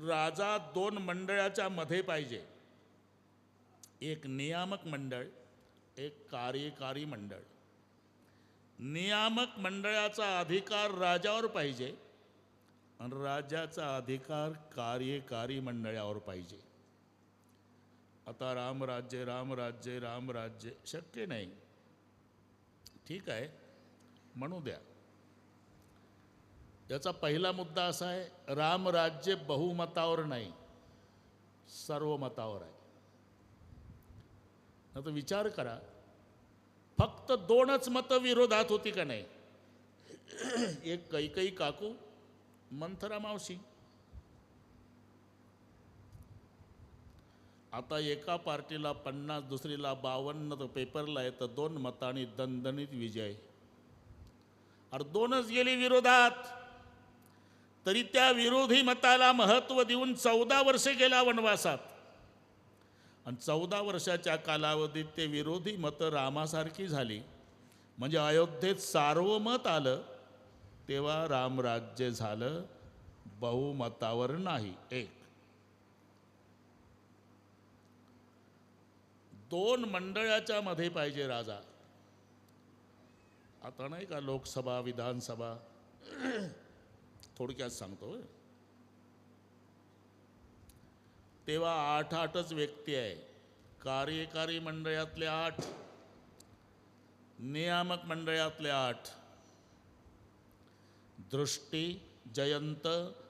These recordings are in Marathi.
राजा दोन मंडळाच्या मध्ये पाहिजे, एक नियामक मंडळ, एक कार्यकारी मंडळ. नियामक मंडळाचा अधिकार राजावर पाहिजे आणि राजाचा अधिकार कार्यकारी मंडळावर पाहिजे. आता रामराज्य रामराज्य रामराज्य शक्य नाही. ठीक आहे, म्हणू द्या. याचा पहिला मुद्दा असा आहे, रामराज्य बहुमतावर नाही, सर्व मतावर आहे. आता विचार करा, फक्त दोनच मतं विरोधात होती का नाही? एक कैकई काकू, मंथरा मावशी. आता एका पार्टीला 50, दुसरीला 52, तर पेपरला आहे तर 2 मतांनी दणदणीत विजय. अरे दोनच गेली विरोधात, तरी त्या विरोधी मताला महत्त्व देऊन 14 वर्षे गेला वनवासात. आणि 14 वर्षाच्या कालावधीत ते विरोधी मतं रामासारखी झाली. म्हणजे अयोध्येत सार्वमत आलं, तेव्हा रामराज्य झालं, बहुमतावर नाही. एक दोन मंडळाच्या मध्ये पाहिजे राजा. आता नाही का लोकसभा विधानसभा, थोडक्यात सांगतो. तेव्हा 8 व्यक्ती आहे. कार्यकारी मंडळातले 8, नियामक मंडळातले 8. दृष्टी, जयंत,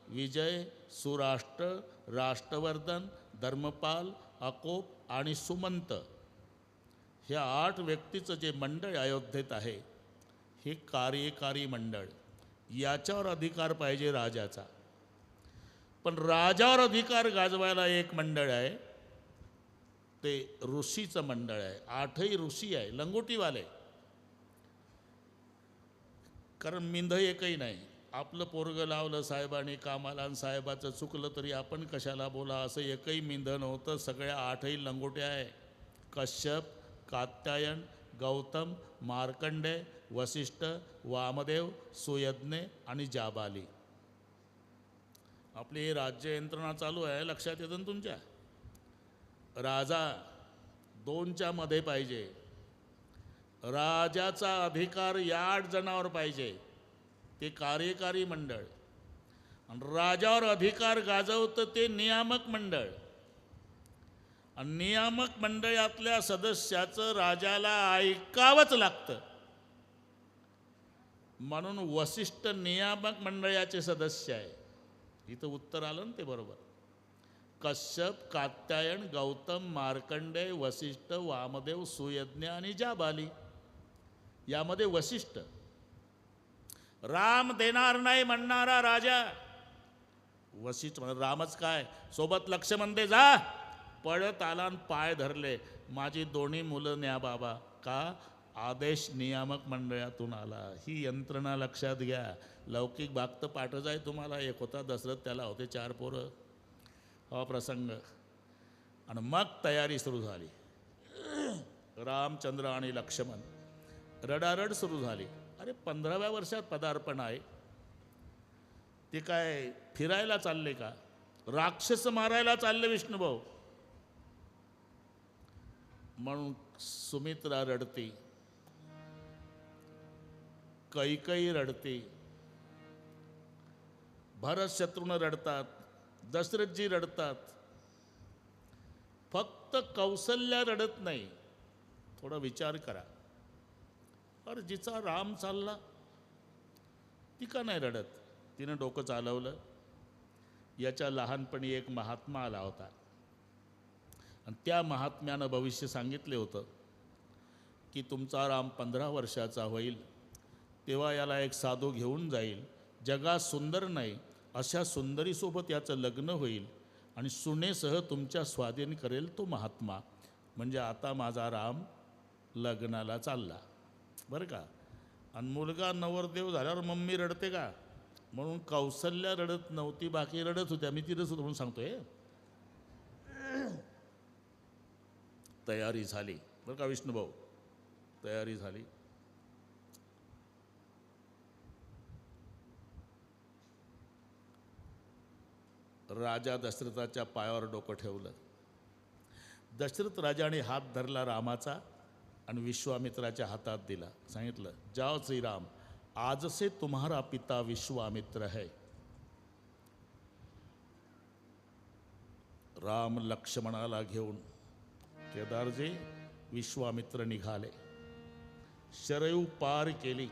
विजय, सुराष्ट्र, राष्ट्रवर्धन, धर्मपाल, अकोप आणि सुमंत. ह्या 8 व्यक्तीचं जे मंडळ अयोध्येत आहे, हे कार्यकारी मंडळ. याच्यावर अधिकार पाहिजे राजाचा. पण राजावर अधिकार गाजवायला एक मंडळ आहे, ते ऋषीचं मंडळ आहे. 8ही ऋषी आहे, लंगोटीवाले. कारण मिंध एकही नाही. आपलं पोरगं लावलं साहेबांनी कामाला आणि साहेबाचं चुकलं तरी आपण कशाला बोला, असं एकही मिंध नव्हतं. सगळ्या 8ही लंगोट्या आहे. कश्यप, कात्यायन, गौतम, मार्कंडेय, वसिष्ठ, वामदेव, सुयज्ञ आणि जाबाली. आपली ही राज्य यंत्रणा चालू आहे, लक्षात येतं ना तुमच्या. राजा 2च्या मध्ये पाहिजे. राजाचा अधिकार या 8 जणांवर पाहिजे, ते कार्यकारी मंडळ. आणि राजावर अधिकार गाजवतं ते नियामक मंडळ. आणि नियामक मंडळातल्या सदस्याचं राजाला ऐकावंच लागतं. म्हणून वसिष्ठ नियामक मंडळाचे सदस्य आहे. इथं उत्तर आलं ना ते बरोबर. कश्यप, कात्यायन, गौतम, मार्कंडेय, वसिष्ठ, वामदेव, सुयज्ञ आणि जाबाली. यामध्ये वसिष्ठ, राम देणार नाही म्हणणारा राजा. वसिष्ठ म्हणजे रामच काय, सोबत लक्ष्मण दे जा. पळत आला आणि पाय धरले, माझी 2 मुलं न्या बाबा. का? आदेश नियामक मंडळातून आला. ही यंत्रणा लक्षात घ्या. लौकिक भाग तर पाठच आहे तुम्हाला. एक होता दशरथ, त्याला होते 4 पोरं. हा प्रसंग. आणि मग तयारी सुरू झाली. रामचंद्र आणि लक्ष्मण, रडारड सुरू झाली. अरे 15व्या वर्षात पदार्पण आहे, ते काय फिरायला चालले का? राक्षस मारायला चालले विष्णुभाऊ. म्हणून सुमित्रा रडती, कैकई रडती, भरत शत्रुघ्न रडतात, दशरथजी रडतात. फक्त कौसल्या रडत नाही. थोडा विचार करा. अरे जिचा राम चालला ती का नाही रडत? तिनं डोकं चालवलं. याच्या लहानपणी एक महात्मा आला होता आणि त्या महात्म्यानं भविष्य सांगितले होतं की तुमचा राम 15 वर्षाचा होईल तेव्हा याला एक साधू घेऊन जाईल. जगात सुंदर नाही अशा सुंदरीसोबत याचं लग्न होईल आणि सुनेसह तुमच्या स्वाधीन करेल तो महात्मा. म्हणजे आता माझा राम लग्नाला चालला बरं का. आणि मुलगा नवरदेव झाल्यावर मम्मी रडते का? म्हणून कौसल्या रडत नव्हती, बाकी रडत होत्या. मी तिथंच होतो म्हणून सांगतोय. तयारी झाली बरं का विष्णुभाऊ, तयारी झाली. राजा दशरथाच्या पायावर डोकं ठेवलं. दशरथ राजाने हात धरला रामाचा आणि विश्वामित्राच्या हातात दिला. सांगितलं, जाओ श्रीराम, आज से तुम्हारा पिता विश्वामित्र है. राम लक्ष्मणाला घेऊन केदारजी विश्वामित्र निघाले. शरयू पार केली.